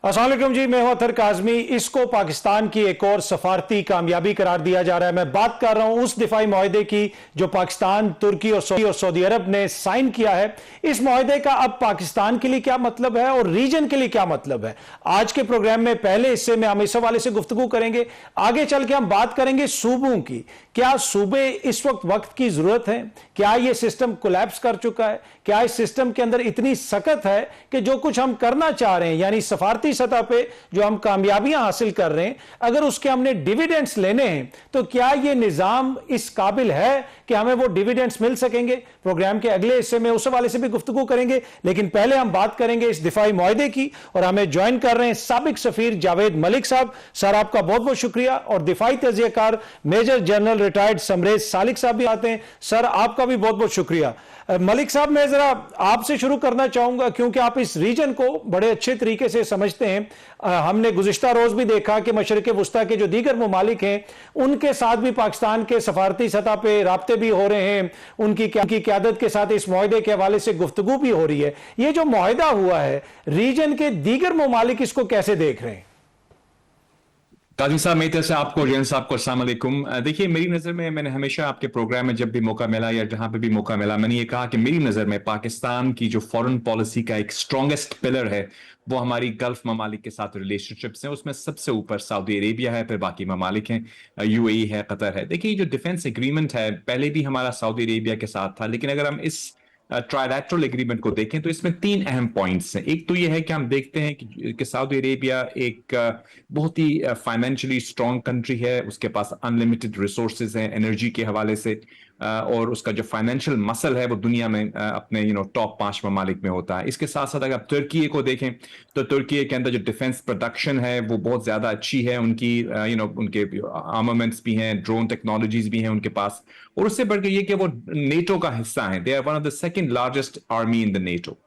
अस्सलाम वालेकुम जी, मैं हूं अतर काज़मी। इसको पाकिस्तान की एक और सफारती कामयाबी करार दिया जा रहा है। मैं बात कर रहा हूं उस दिफाई मुआहदे की जो पाकिस्तान, तुर्की और सऊदी अरब ने साइन किया है। इस मुआहदे का अब पाकिस्तान के लिए क्या मतलब है और रीजन के लिए क्या मतलब है, आज के प्रोग्राम में पहले हिस्से में हम इस हवाले से गुफ्तगू करेंगे। आगे चल के हम बात करेंगे सूबों की। क्या सूबे इस वक्त की जरूरत है? क्या यह सिस्टम कोलैप्स कर चुका है? क्या इस सिस्टम के अंदर इतनी सकत है कि जो कुछ हम करना चाह रहे हैं, यानी सफारती सतह पे जो हम कामयाबियां हासिल कर रहे हैं, अगर उसके हमने डिविडेंड्स लेने हैं तो क्या यह निजाम इस काबिल है कि हमें वो डिविडेंड्स मिल सकेंगे? प्रोग्राम के अगले हिस्से में उस हवाले से भी गुफ्तगू करेंगे, लेकिन पहले हम बात करेंगे इस दिफाई मुआहदे की। और हमें ज्वाइन कर रहे हैं साबिक सफीर जावेद मलिक साहब। सर, आपका बहुत बहुत शुक्रिया। और दिफाई तजियाकार मेजर जनरल रिटायर्ड समरेज सालिक साहब भी आते हैं। सर, आपका भी बहुत बहुत शुक्रिया। मलिक साहब, मैं जरा आपसे शुरू करना चाहूंगा क्योंकि आप इस रीजन को बड़े अच्छे तरीके से समझते हैं। हमने गुज़िश्ता रोज भी देखा कि मशरिक़ वुस्ता के जो दीगर ममालिक हैं उनके साथ भी पाकिस्तान के सफारती सतह पे राब्ते भी हो रहे हैं, उनकी क़यादत के साथ इस मुआहदे के हवाले से गुफ्तगू भी हो रही है। ये जो मुआहदा हुआ है, रीजन के दीगर ममालिक इसको कैसे देख रहे हैं? काजी साहब, मेरी तरफ से आपको और जैन साहब को अस्सलाम वालेकुम। देखिए, मेरी नज़र में, मैंने हमेशा आपके प्रोग्राम में जब भी मौका मिला या जहां पे भी मौका मिला, मैंने ये कहा कि मेरी नज़र में पाकिस्तान की जो फॉरेन पॉलिसी का एक स्ट्रॉन्गेस्ट पिलर है वो हमारी गल्फ ममालिक के साथ रिलेशनशिप्स हैं। उसमें सबसे ऊपर सऊदी अरेबिया है, फिर बाकी ममालिक हैं, यूएई है, कतर है। देखिए, जो डिफेंस एग्रीमेंट है पहले भी हमारा सऊदी अरेबिया के साथ था, लेकिन अगर हम इस ट्रायलैटरल एग्रीमेंट को देखें तो इसमें 3 अहम पॉइंट्स हैं। एक तो यह है कि हम देखते हैं कि सऊदी अरेबिया एक बहुत ही फाइनेंशियली स्ट्रॉन्ग कंट्री है, उसके पास अनलिमिटेड रिसोर्सेज हैं एनर्जी के हवाले से, और उसका जो फाइनेंशियल मसल है वो दुनिया में अपने टॉप 5 ममालिक में होता है। इसके साथ साथ अगर आप तुर्की को देखें तो तुर्की के अंदर जो डिफेंस प्रोडक्शन है वो बहुत ज्यादा अच्छी है। उनकी उनके आर्मामेंट्स भी हैं, ड्रोन टेक्नोलॉजीज भी हैं उनके पास, और उससे बढ़ के ये कि वो नेटो का हिस्सा है। They are one of the second largest army in the NATO.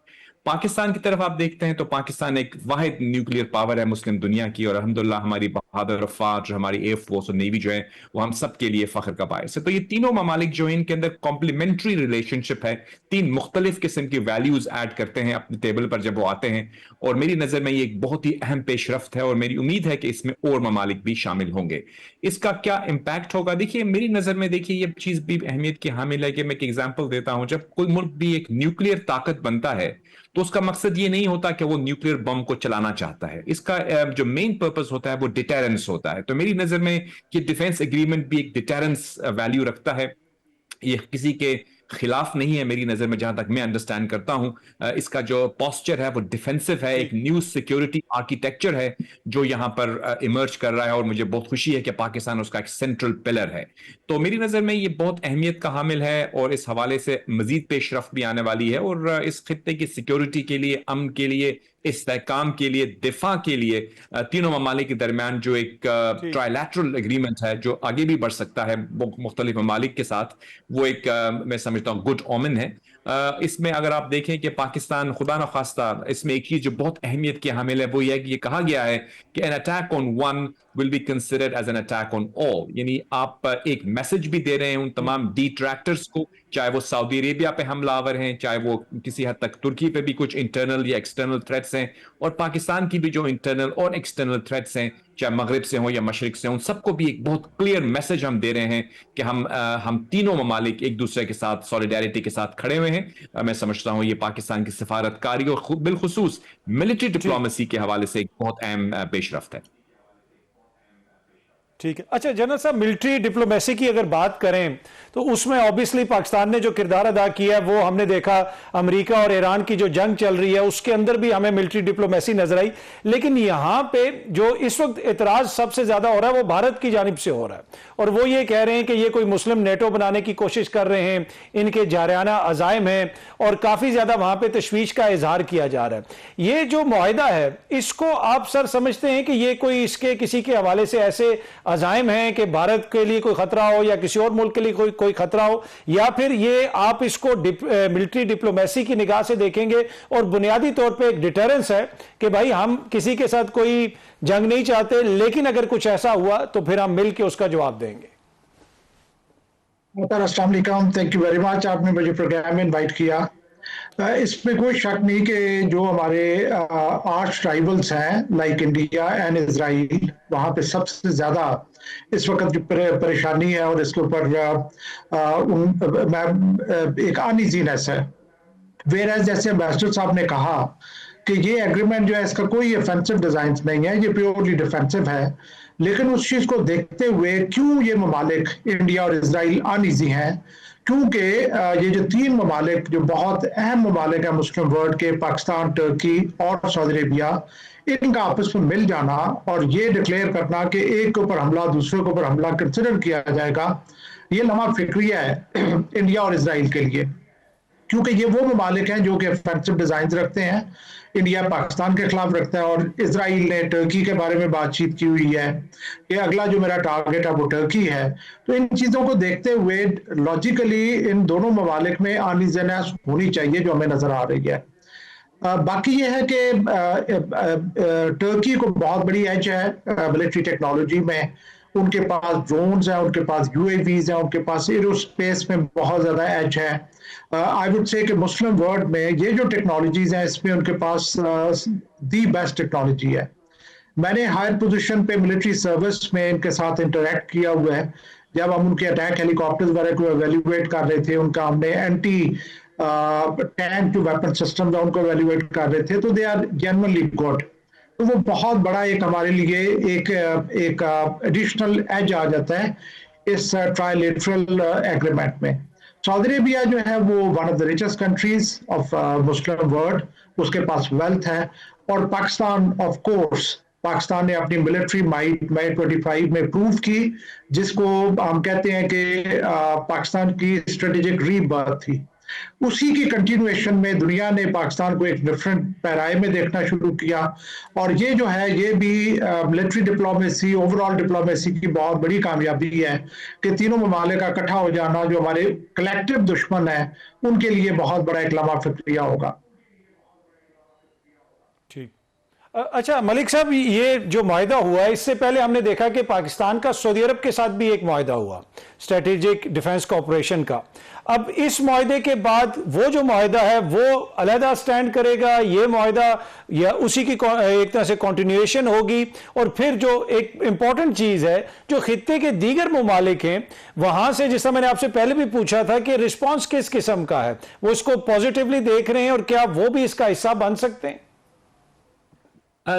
Pakistan की तरफ आप देखते हैं तो पाकिस्तान एक वाहिद न्यूक्लियर पावर है मुस्लिम दुनिया की, और अल्हम्दुलिल्लाह हमारी बहादुर अफवाज, हमारी एयरफोर्स और नेवी जो है वो हम सब के लिए फख्र का बायस है। तो ये तीनों ममालिक जो है इनके अंदर कॉम्प्लीमेंट्री रिलेशनशिप है, 3 मुख्तलिफ किस्म की वैल्यूज ऐड करते हैं अपने टेबल पर जब वो आते हैं, और मेरी नजर में ये एक बहुत ही अहम पेशरफ्त है और मेरी उम्मीद है कि इसमें और ममालिक भी शामिल होंगे। इसका क्या इम्पैक्ट होगा? देखिए, मेरी नजर में देखिए ये चीज भी अहमियत की हामिल है कि मैं एक एग्जाम्पल देता हूं। जब कोई मुल्क भी एक न्यूक्लियर ताकत बनता है तो उसका मकसद ये नहीं होता कि वो न्यूक्लियर बम को चलाना चाहता है। इसका जो मेन पर्पस होता है वो डिटेरेंस होता है। तो मेरी नजर में ये डिफेंस एग्रीमेंट भी एक डिटेरेंस वैल्यू रखता है। ये किसी के खिलाफ नहीं है मेरी नजर में, जहां तक मैं अंडरस्टैंड करता हूं। इसका जो पोस्चर है वो डिफेंसिव है, एक न्यू सिक्योरिटी आर्किटेक्चर है जो यहां पर इमर्ज कर रहा है, और मुझे बहुत खुशी है कि पाकिस्तान उसका एक सेंट्रल पिलर है। तो मेरी नजर में ये बहुत अहमियत का हामिल है, और इस हवाले से मजीद पेशरफ्त भी आने वाली है, और इस खित्ते की सिक्योरिटी के लिए, अमन के लिए, इस्तेहकाम के लिए, दिफा के लिए तीनों ममालिक के दरमियान जो एक ट्रायलैटरल एग्रीमेंट है जो आगे भी बढ़ सकता है मुख्तलिफ ममालिक के साथ, वो एक मैं समझता हूँ गुड ओमेन है। इसमें अगर आप देखें कि पाकिस्तान, खुदा न खास्ता, इसमें एक चीज जो बहुत अहमियत की हामिल है वो ये है कि ये कहा गया है कि an attack on one will be considered as an attack on all. यानी आप एक मैसेज भी दे रहे हैं उन तमाम डिट्रैक्टर्स को, चाहे वो सऊदी अरेबिया पे हमलावर हैं, चाहे वो किसी हद तक तुर्की पे भी कुछ इंटरनल या एक्सटर्नल थ्रेट्स हैं, और पाकिस्तान की भी जो इंटरनल और एक्सटर्नल थ्रेट्स हैं, चाहे मगरिब से हो या मशरिक से हो, उन सबको भी एक बहुत क्लियर मैसेज हम दे रहे हैं कि हम तीनों ममालिक एक दूसरे के साथ सॉलिडारिटी के साथ खड़े हुए हैं। मैं समझता हूं ये पाकिस्तान की सफारतकारी और बिलखुसूस मिलिट्री डिप्लोमेसी के हवाले से एक बहुत अहम पेशरफ्त है। ठीक है। अच्छा जनरल साहब, मिलिट्री डिप्लोमेसी की अगर बात करें तो उसमें ऑब्वियसली पाकिस्तान ने जो किरदार अदा किया है वो हमने देखा। अमेरिका और ईरान की जो जंग चल रही है उसके अंदर भी हमें मिलिट्री डिप्लोमेसी नजर आई, लेकिन यहां पे जो इस वक्त एतराज सबसे ज्यादा हो रहा है वो भारत की जानिब से हो रहा है, और वो ये कह रहे हैं कि ये कोई मुस्लिम नेटो बनाने की कोशिश कर रहे हैं, इनके जारियाना अजायम हैं, और काफी ज्यादा वहां पे तशवीश का इजहार किया जा रहा है। ये जो मुआहिदा है इसको आप सर समझते हैं कि ये कोई इसके किसी के हवाले से ऐसे अजायम हैं कि भारत के लिए कोई खतरा हो या किसी और मुल्क के लिए कोई खतरा हो, या फिर ये आप इसको मिलिट्री डिप्लोमेसी की निगाह से देखेंगे और बुनियादी तौर पे एक डिटरेंस है कि भाई हम किसी के साथ कोई जंग नहीं चाहते, लेकिन अगर कुछ ऐसा हुआ तो फिर हम मिल के उसका जवाब देंगे? अस्सलाम वालेकुम, थैंक यू वेरी मच, आपने मुझे प्रोग्राम में इनवाइट किया। اس میں کوئی شک نہیں کہ جو ہمارے آرچ رائیولز ہیں لائک انڈیا اینڈ اسرائیل، وہاں پہ سب سے زیادہ اس وقت جو پریشانی ہے اور اس کے اوپر ایک انیزینس ہے. ویئر جیسے امبیسڈر صاحب نے کہا کہ یہ ایگریمنٹ جو ہے اس کا کوئی افینسو ڈیزائنز نہیں ہے، یہ پیورلی ڈیفینسو ہے، لیکن اس چیز کو دیکھتے ہوئے کیوں یہ ممالک انڈیا اور اسرائیل انیزی ہیں؟ کیونکہ یہ جو تین ممالک جو بہت اہم ممالک ہیں مسلم ورلڈ کے، پاکستان، ٹرکی اور سعودی عربیہ، ان کا آپس میں مل جانا اور یہ ڈکلیئر کرنا کہ ایک کے اوپر حملہ دوسرے کے اوپر حملہ کنسیڈر کیا جائے گا، یہ لمحہ فکریہ ہے انڈیا اور اسرائیل کے لیے. کیونکہ یہ وہ ممالک ہیں جو کہ افینسو ڈیزائنز رکھتے ہیں. انڈیا پاکستان کے خلاف رکھتا ہے اور اسرائیل نے ٹرکی کے بارے میں بات چیت کی ہوئی ہے کہ اگلا جو میرا ٹارگٹ ہے وہ ٹرکی ہے. تو ان چیزوں کو دیکھتے ہوئے لاجیکلی ان دونوں ممالک میں انیزنس ہونی چاہیے جو ہمیں نظر آ رہی ہے. باقی یہ ہے کہ ٹرکی کو بہت بڑی ایج ہے ملٹری ٹیکنالوجی میں. ان کے پاس ڈرونز ہیں، ان کے پاس یو اے ویز ہیں، ان کے پاس ایرو اسپیس میں بہت زیادہ ایج ہے. آئی وڈ سے کہ مسلم ورلڈ میں یہ جو ٹیکنالوجیز ہیں اس میں ان کے پاس دی بیسٹ ٹیکنالوجی ہے. میں نے ہائر پوزیشن پہ ملٹری سروس میں ان کے ساتھ انٹریکٹ کیا ہوا ہے. جب ہم ان کے اٹیک ہیلی کاپٹرز وغیرہ کو ایویلیویٹ کر رہے تھے، ان کا ہم نے اینٹی ٹینک جو ویپن سسٹم ہے ان کو ایویلیویٹ کر رہے تھے، تو دے آر جینوئنلی گڈ. تو وہ بہت بڑا ایک ہمارے لیے ایک ایڈیشنل ایج آ جاتا ہے اس ٹرائیلیٹرل ایگریمنٹ میں. سعودی عربیہ جو ہے وہ one of the richest countries of Muslim world, اس کے پاس ویلتھ ہے. اور پاکستان آف کورس، پاکستان نے اپنی ملٹری مائٹ مئی 25 میں پروو کی، جس کو ہم کہتے ہیں کہ پاکستان کی اسٹریٹجک ری برتھ تھی. اسی کی کنٹینویشن میں دنیا نے پاکستان کو ایک ڈفرینٹ پیرائے میں دیکھنا شروع کیا. اور یہ جو ہے یہ بھی military diplomacy, over all diplomacy کی بہت بڑی کامیابی ہے کہ تینوں ممالک کا اکٹھا ہو جانا جو ہمارے کلیکٹیو دشمن ہیں ان کے لیے بہت بڑا ایک لمحہ فکریہ ہوگا. ٹھیک. اچھا ملک صاحب، یہ جو معاہدہ ہوا ہے اس سے پہلے ہم نے دیکھا کہ پاکستان کا سعودی عرب کے ساتھ بھی ایک معاہدہ ہوا اسٹریٹجک ڈیفنس کوآپریشن کا. اب اس معاہدے کے بعد وہ جو معاہدہ ہے وہ علیحدہ سٹینڈ کرے گا، یہ معاہدہ یا اسی کی ایک طرح سے کنٹینیویشن ہوگی؟ اور پھر جو ایک امپورٹنٹ چیز ہے جو خطے کے دیگر ممالک ہیں وہاں سے، جس طرح میں نے آپ سے پہلے بھی پوچھا تھا کہ رسپانس کس قسم کا ہے، وہ اس کو پازیٹیولی دیکھ رہے ہیں اور کیا وہ بھی اس کا حصہ بن سکتے ہیں؟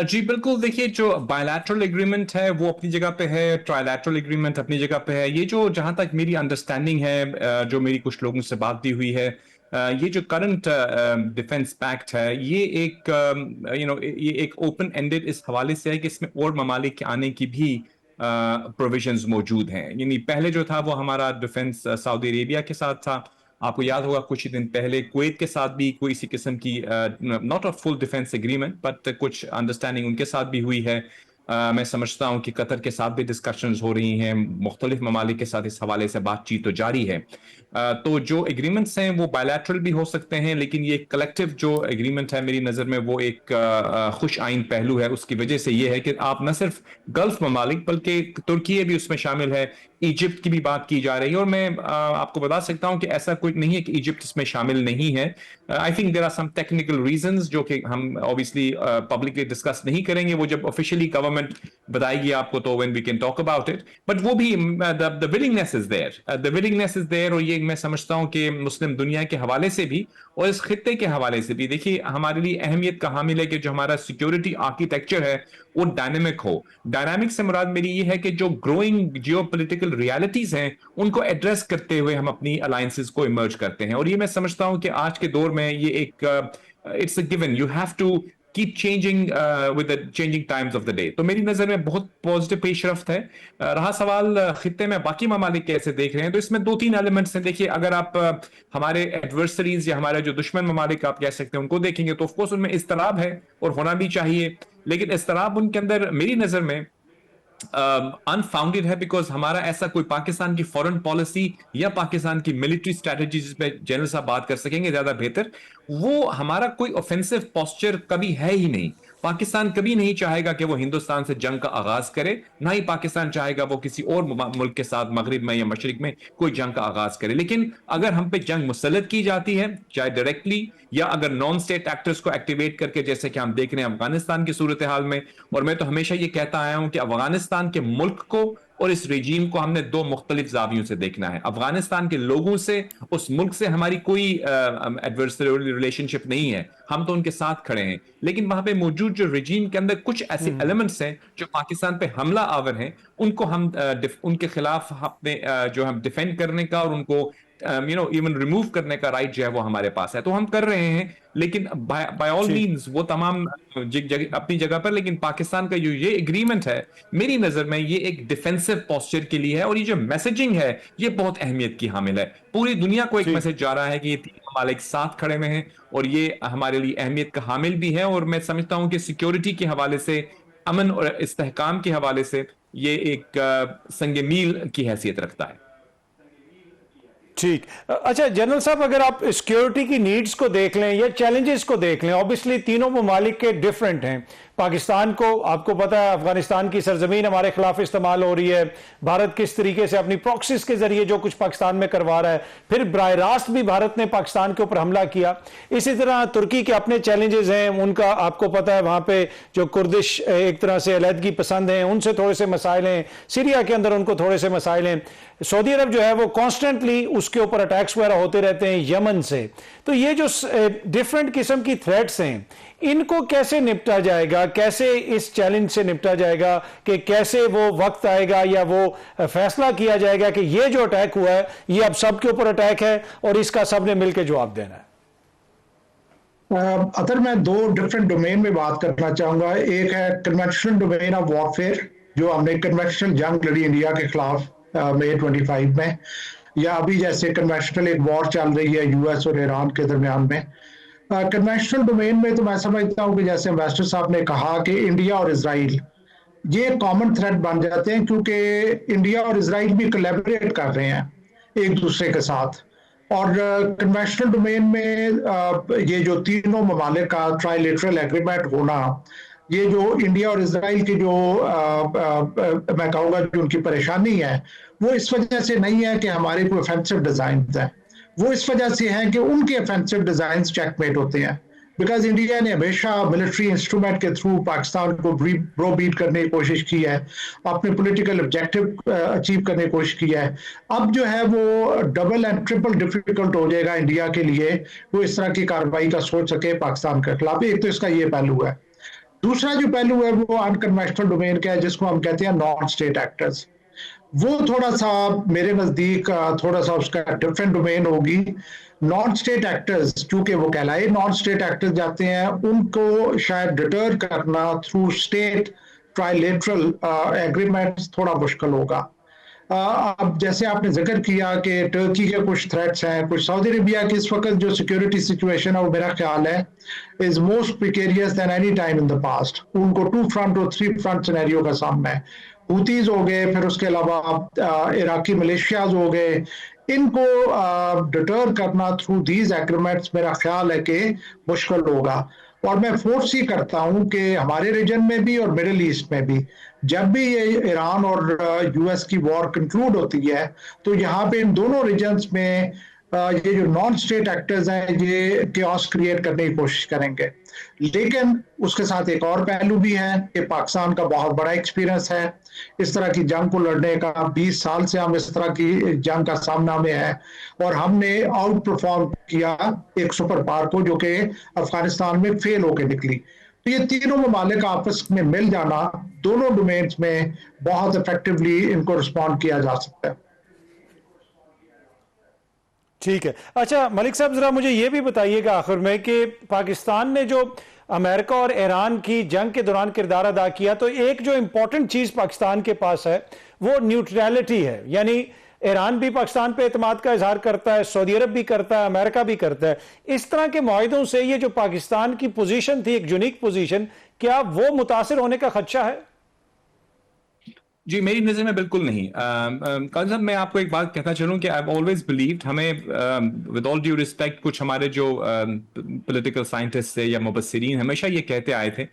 جی بالکل. دیکھیے جو بائیلیٹرل ایگریمنٹ ہے وہ اپنی جگہ پہ ہے، ٹرائیلیٹرل ایگریمنٹ اپنی جگہ پہ ہے. یہ جو جہاں تک میری انڈرسٹینڈنگ ہے، جو میری کچھ لوگوں سے بات بھی ہوئی ہے، یہ جو کرنٹ ڈیفنس پیکٹ ہے یہ ایک یہ ایک اوپن اینڈڈ اس حوالے سے ہے کہ اس میں اور ممالک کے آنے کی بھی پروویژنز موجود ہیں. یعنی پہلے جو تھا وہ ہمارا ڈیفنس سعودی عربیہ کے ساتھ تھا. آپ کو یاد ہوگا کچھ ہی دن پہلے کویت کے ساتھ بھی کوئی اسی قسم کی not a full defence agreement but کچھ انڈرسٹینڈنگ ان کے ساتھ بھی ہوئی ہے. میں سمجھتا ہوں کہ قطر کے ساتھ بھی ڈسکشنز ہو رہی ہیں، مختلف ممالک کے ساتھ اس حوالے سے بات چیت تو جاری ہے. تو جو ایگریمنٹس ہیں وہ بائیلیٹرل بھی ہو سکتے ہیں، لیکن یہ کلیکٹیو جو ایگریمنٹ ہے میری نظر میں وہ ایک خوش آئین پہلو ہے. اس کی وجہ سے یہ ہے کہ آپ نہ صرف گلف ممالک بلکہ ترکی بھی اس میں شامل ہے، ایجپٹ کی بھی بات کی جا رہی ہے. اور میں آپ کو بتا سکتا ہوں کہ ایسا کوئی نہیں ہے کہ ایجپٹ اس میں شامل نہیں ہے. I think there are some technical reasons جو کہ ہم obviously پبلکلی ڈسکس نہیں کریں گے، وہ جب آفیشیلی گورنمنٹ بتائے گی آپ کو تو when we can talk about it. But وہ بھی the willingness is there. The willingness is there. اور یہ میں سمجھتا ہوں کہ مسلم دنیا کے حوالے سے بھی اور اس خطے کے حوالے سے بھی دیکھیے ہمارے لیے اہمیت کا حامل ہے کہ جو ہمارا سیکیورٹی آرکیٹیکچر ہے وہ ڈائنامک ہو. ڈائنامک سے مراد میری یہ ہے کہ جو گروئنگ جیو پولیٹیکل ریالٹیز ہیں ان کو ایڈریس کرتے ہوئے ہم اپنی الائنسز کو ایمرج کرتے ہیں. اور یہ میں سمجھتا ہوں کہ آج کے دور میں یہ ایک it's a given, you have to keep changing with the changing times of the day. تو میری نظر میں بہت پازیٹیو پیش رفت ہے. رہا سوال خطے میں باقی ممالک کیسے دیکھ رہے ہیں، تو اس میں 2-3 ایلیمنٹس ہیں. دیکھیے اگر آپ ہمارے ایڈورسریز یا ہمارے جو دشمن ممالک آپ کہہ سکتے ہیں ان کو دیکھیں گے تو آف کورس ان میں اضطراب ہے اور ہونا بھی چاہیے. لیکن اضطراب ان کے اندر میری نظر میں अनफाउंडेड है, बिकॉज हमारा ऐसा कोई पाकिस्तान की फॉरेन पॉलिसी या पाकिस्तान की मिलिट्री स्ट्रैटेजी, जिस पे जनरल साहब बात कर सकेंगे ज्यादा बेहतर, वो हमारा कोई ऑफेंसिव पोस्चर कभी है ही नहीं। पाकिस्तान कभी नहीं चाहेगा कि वो हिंदुस्तान से जंग का आगाज करे, ना ही पाकिस्तान चाहेगा वो किसी और मुल्क के साथ मगरिब में या मशरिक में कोई जंग का आगाज करे। लेकिन अगर हम पे जंग मुसल्लत की जाती है, चाहे डायरेक्टली या अगर नॉन स्टेट एक्टर्स को एक्टिवेट करके, जैसे कि हम देख रहे हैं अफगानिस्तान की सूरत हाल में, और मैं तो हमेशा ये कहता आया हूं कि अफगानिस्तान के मुल्क को और इस रेजीम को हमने दो मुख्तलिफ जावियों से देखना है। अफगानिस्तान के लोगों से, उस मुल्क से हमारी कोई एडवर्सरी रिलेशनशिप नहीं है, हम तो उनके साथ खड़े हैं, लेकिन वहां पे मौजूद जो रेजीम के अंदर कुछ ऐसे एलिमेंट्स हैं जो पाकिस्तान पे हमला आवर हैं, उनको हम उनके खिलाफ अपने जो हम डिफेंड करने का और उनको इवन रिमूव करने का राइट जो है वो हमारे पास है, तो हम कर रहे हैं। लेकिन बाय ऑल मींस वो तमाम अपनी जगह पर, लेकिन पाकिस्तान का जो ये एग्रीमेंट है, मेरी नजर में ये एक डिफेंसिव पोस्चर के लिए है, और ये जो मैसेजिंग है ये बहुत अहमियत की हामिल है। पूरी दुनिया को एक मैसेज जा रहा है कि ये तीन ममालिक साथ खड़े में हैं, और ये हमारे लिए अहमियत का हामिल भी है। और मैं समझता हूं कि सिक्योरिटी के हवाले से, अमन और इस्तेहकाम के हवाले से ये एक संग मील की हैसियत रखता है। ठीक। अच्छा जनरल साहब, अगर आप सिक्योरिटी की नीड्स को देख लें या चैलेंजेस को देख लें, ऑब्वियसली तीनों ममालिक के डिफरेंट हैं। पाकिस्तान को आपको पता है अफगानिस्तान की सरजमीन हमारे खिलाफ इस्तेमाल हो रही है, भारत किस तरीके से अपनी प्रॉक्सीज के जरिए जो कुछ पाकिस्तान में करवा रहा है, फिर बराह रास्त भी भारत ने पाकिस्तान के ऊपर हमला किया। इसी तरह तुर्की के अपने चैलेंजेस हैं, उनका आपको पता है वहां पे जो कुर्दिश एक तरह से अलहदगी पसंद हैं, उनसे थोड़े से मसाइल हैं, सीरिया के अंदर उनको थोड़े से मसाइल हैं, सऊदी अरब जो है वो कॉन्स्टेंटली उसके ऊपर अटैक्स वगैरह होते रहते हैं यमन से। तो ये जो डिफरेंट किस्म की थ्रेट्स हैं, इनको कैसे निपटा जाएगा, कैसे इस चैलेंज से निपटा जाएगा, कि कैसे वो वक्त आएगा या वो फैसला किया जाएगा कि ये जो अटैक हुआ है ये अब सबके ऊपर अटैक है और इसका सबने मिलकर जवाब देना है? अगर मैं दो डिफरेंट डोमेन में बात करना चाहूंगा, एक है कन्वेंशनल डोमेन ऑफ वॉरफेयर, जो हमने कन्वेंशनल जंग लड़ी इंडिया के खिलाफ मई 25 में, या अभी जैसे कन्वेंशनल एक वॉर चल रही है यूएस और ईरान के दरमियान में। कन्वेंशनल डोमेन में तो मैं समझता हूँ कि जैसे एम्बेसडर साहब ने कहा कि इंडिया और इजराइल ये कॉमन थ्रेट बन जाते हैं, क्योंकि इंडिया और इजराइल भी कोलैबोरेट कर रहे हैं एक दूसरे के साथ। और कन्वेंशनल डोमेन में ये जो तीनों ममालिक का ट्राइलेटरल एग्रीमेंट होना, ये जो इंडिया और इजराइल की जो मैं कहूँगा जो उनकी परेशानी है, वो इस वजह से नहीं है कि हमारे कोई ऑफेंसिव डिजाइन है, वो इस वजह से है कि उनके ऑफेंसिव डिजाइन चेकमेट होते हैं। बिकॉज इंडिया ने हमेशा मिलिट्री इंस्ट्रूमेंट के थ्रू पाकिस्तान को ब्रोबीट करने की कोशिश की है, अपने पॉलिटिकल ऑब्जेक्टिव अचीव करने की कोशिश की है। अब जो है वो डबल एंड ट्रिपल डिफिकल्ट हो जाएगा इंडिया के लिए वो इस तरह की कार्रवाई का सोच सके पाकिस्तान के खिलाफ। एक तो इसका ये पहलू है। दूसरा जो पहलू है वो अनकन्वेंशनल डोमेन का है, जिसको हम कहते हैं नॉन स्टेट एक्टर्स। वो थोड़ा सा मेरे नजदीक थोड़ा सा उसका डिफरेंट डोमेन होगी। नॉन स्टेट एक्टर्स, चूंकि वो कहलाए नॉन स्टेट एक्टर्स जाते हैं, उनको शायद डिटर करना थ्रू स्टेट ट्राइलेटरल एग्रीमेंट्स थोड़ा मुश्किल होगा। अब जैसे आपने जिक्र किया कि टर्की के कुछ थ्रेट्स हैं, कुछ सऊदी अरेबिया की इस वक्त जो सिक्योरिटी सिचुएशन है वो मेरा ख्याल है is most precarious than any time in the past. उनको 2 फ्रंट और 3 फ्रंट सिनेरियो का सामना है। हूतीज हो गए, फिर उसके अलावा इराकी मलेशियाज हो गए, इनको डिटर करना थ्रू दीज एग्रीमेंट्स मेरा ख्याल है कि मुश्किल होगा। और मैं फोर्स ही करता हूं कि हमारे रीजन में भी और मिडिल ईस्ट में भी जब भी ये ईरान और यूएस की वॉर कंक्लूड होती है, तो यहाँ पे इन दोनों रीजन्स में ये जो नॉन स्टेट एक्टर्स हैं ये chaos क्रिएट करने की कोशिश करेंगे। लेकिन उसके साथ एक और पहलू भी है कि पाकिस्तान का बहुत बड़ा एक्सपीरियंस है इस तरह की जंग को लड़ने का। 20 साल से हम इस तरह की जंग का सामना में है, और हमने आउट परफॉर्म किया एक सुपर पावर को जो कि अफगानिस्तान में फेल होकर निकली। तो ये तीनों ममालिक आपस में मिल जाना, दोनों डोमेन्स में बहुत इफेक्टिवली इनको रिस्पॉन्ड किया जा सकता है। ठीक है। अच्छा मलिक साहब, जरा मुझे यह भी बताइएगा आखिर में कि पाकिस्तान ने जो अमेरिका और ईरान की जंग के दौरान किरदार अदा किया, तो एक जो इंपॉर्टेंट चीज पाकिस्तान के पास है वो न्यूट्रलिटी है। यानी ईरान भी पाकिस्तान पे एतमाद का इजहार करता है, सऊदी अरब भी करता है, अमेरिका भी करता है। इस तरह के मुआहिदों से ये जो पाकिस्तान की पोजीशन थी, एक यूनिक पोजीशन, क्या वो मुतासिर होने का खदशा है? جی میری نظر میں بالکل نہیں. قاضی صاحب میں آپ کو ایک بات کہتا چلوں کہ I've always believed ہمیں with all due respect کچھ ہمارے جو پولیٹیکل سائنٹسٹ تھے یا مبصرین ہمیشہ یہ کہتے آئے تھے